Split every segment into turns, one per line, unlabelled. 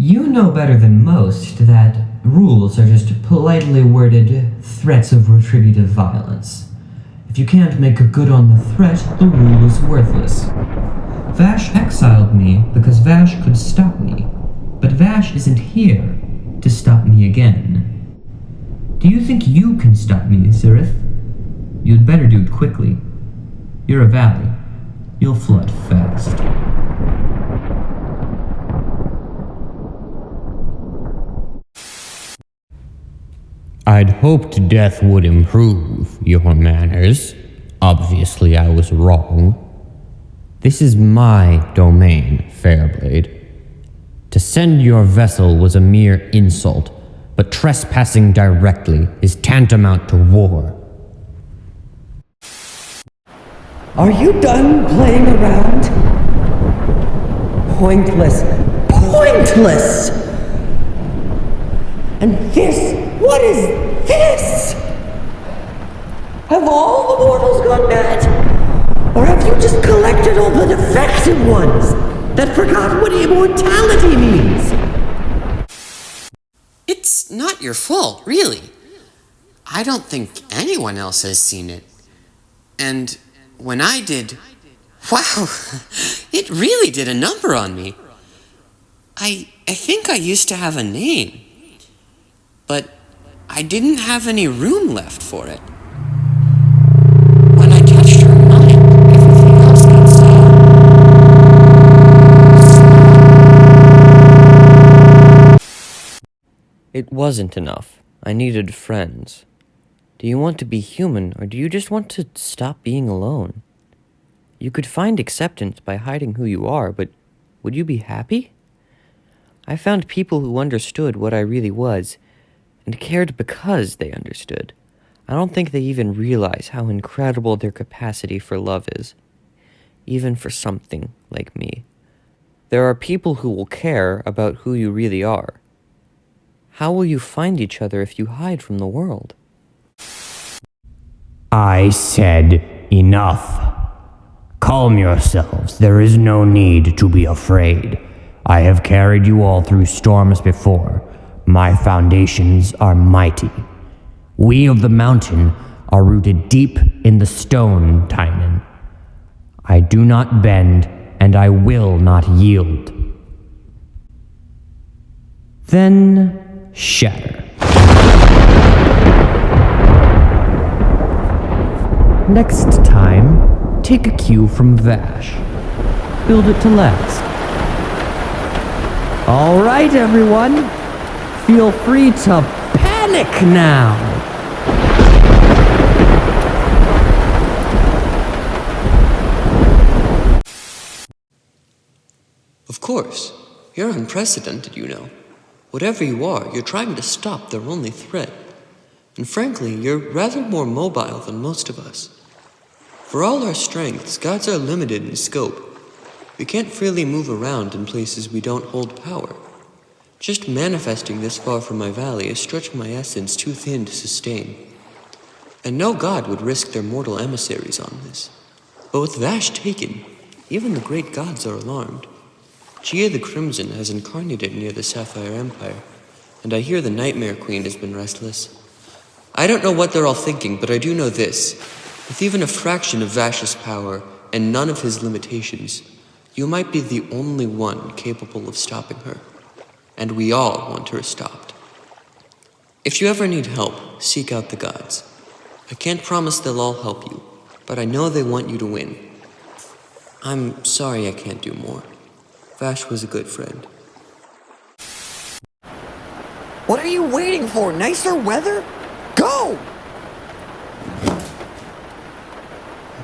You know better than most that rules are just politely worded threats of retributive violence. If you can't make good on the threat, the rule is worthless. Vash exiled me because Vash could stop me, but Vash isn't here to stop me again. Do you think you can stop me, Sirith? You'd better do it quickly. You're a valley. You'll flood fast.
I'd hoped death would improve your manners. Obviously, I was wrong. This is my domain, Fairblade. To send your vessel was a mere insult, but trespassing directly is tantamount to war.
Are you done playing around? Pointless. Pointless! And this? What is this? Have all the mortals gone mad? Or have you just collected all the defective ones that forgot what immortality means?
It's not your fault, really. I don't think anyone else has seen it. And when I did, wow, it really did a number on me. I think I used to have a name, but I didn't have any room left for it. When I touched her mind, everything else got sad.
It wasn't enough. I needed friends. Do you want to be human, or do you just want to stop being alone? You could find acceptance by hiding who you are, but would you be happy? I found people who understood what I really was, and cared because they understood. I don't think they even realize how incredible their capacity for love is, even for something like me. There are people who will care about who you really are. How will you find each other if you hide from the world?
I said enough. Calm yourselves. There is no need to be afraid. I have carried you all through storms before. My foundations are mighty. We of the mountain are rooted deep in the stone, Tynan. I do not bend, and I will not yield. Then shatter. Next time, take a cue from Vash. Build it to last. All right, everyone. Feel free to panic now.
Of course. You're unprecedented, you know. Whatever you are, you're trying to stop their only threat. And frankly, you're rather more mobile than most of us. For all our strengths, gods are limited in scope. We can't freely move around in places we don't hold power. Just manifesting this far from my valley is stretching my essence too thin to sustain. And no god would risk their mortal emissaries on this. But with Vash taken, even the great gods are alarmed. Gia the Crimson has incarnated near the Sapphire Empire, and I hear the Nightmare Queen has been restless. I don't know what they're all thinking, but I do know this. With even a fraction of Vash's power and none of his limitations, you might be the only one capable of stopping her. And we all want her stopped. If you ever need help, seek out the gods. I can't promise they'll all help you, but I know they want you to win. I'm sorry I can't do more. Vash was a good friend.
What are you waiting for? Nicer weather? Go!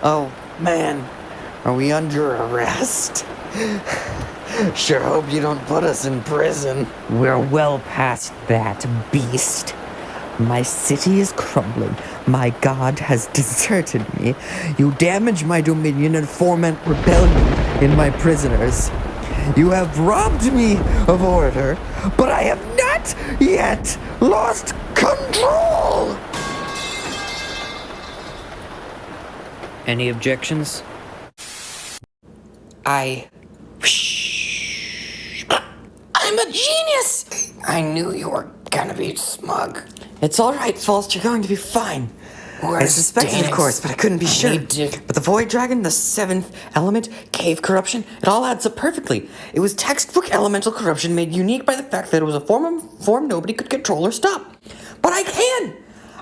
Oh, man. Are we under arrest? Sure hope you don't put us in prison.
We're well past that, beast. My city is crumbling. My god has deserted me. You damage my dominion and foment rebellion in my prisoners. You have robbed me of order, but I have not yet lost control!
Any objections?
I'm a genius! I knew you were gonna be smug. It's alright, Faust, you're going to be fine. I suspected, of course, but I couldn't be sure. But the Void Dragon, the seventh element, cave corruption, it all adds up perfectly. It was textbook elemental corruption made unique by the fact that it was a form nobody could control or stop. But I can!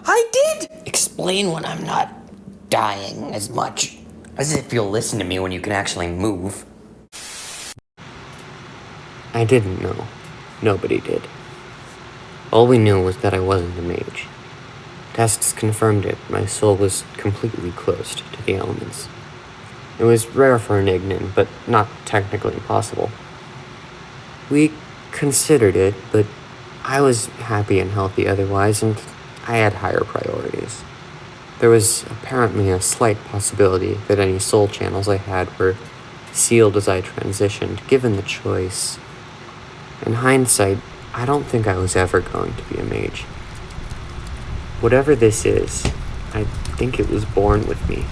I did! Explain when I'm not dying as much. As if you'll listen to me when you can actually move.
I didn't know. Nobody did. All we knew was that I wasn't a mage. Tests confirmed it. My soul was completely closed to the elements. It was rare for an Ignan, but not technically impossible. We considered it, but I was happy and healthy otherwise, and I had higher priorities. There was apparently a slight possibility that any soul channels I had were sealed as I transitioned, given the choice. In hindsight, I don't think I was ever going to be a mage. Whatever this is, I think it was born with me.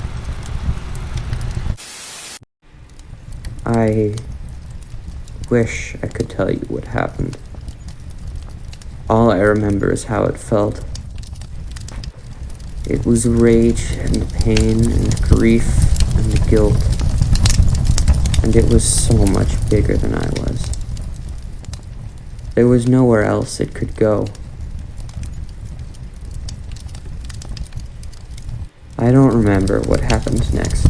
I wish I could tell you what happened. All I remember is how it felt. It was rage and pain and grief and guilt. And it was so much bigger than I was. There was nowhere else it could go. I don't remember what happened next.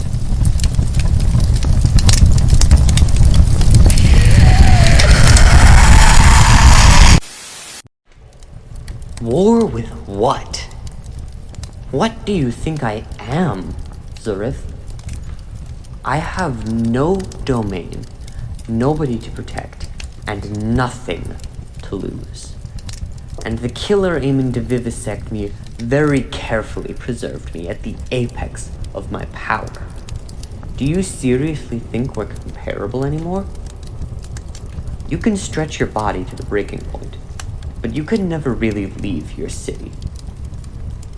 War with what? What do you think I am, Zurith? I have no domain, nobody to protect, and nothing to lose. And the killer aiming to vivisect me very carefully preserved me at the apex of my power. Do you seriously think we're comparable anymore? You can stretch your body to the breaking point, but you can never really leave your city.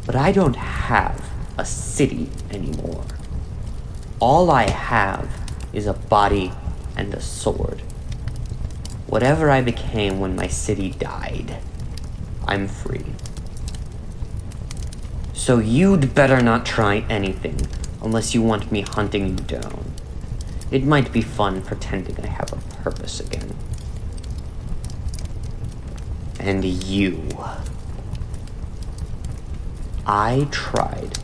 But I don't have a city anymore. All I have is a body and a sword. Whatever I became when my city died, I'm free. So you'd better not try anything unless you want me hunting you down. It might be fun pretending I have a purpose again. And you. I tried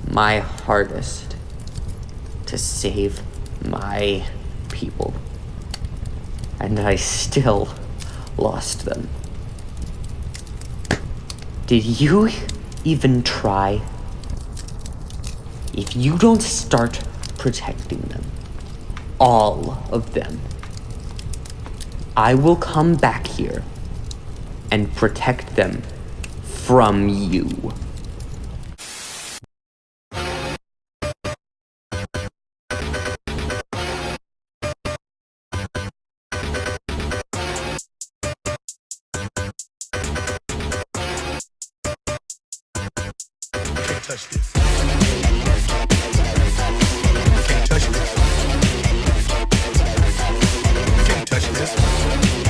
my hardest to save my people. And I still lost them. Did you even try? If you don't start protecting them, all of them, I will come back here and protect them from you.
Touch this. Can't touch this. Can't touch this.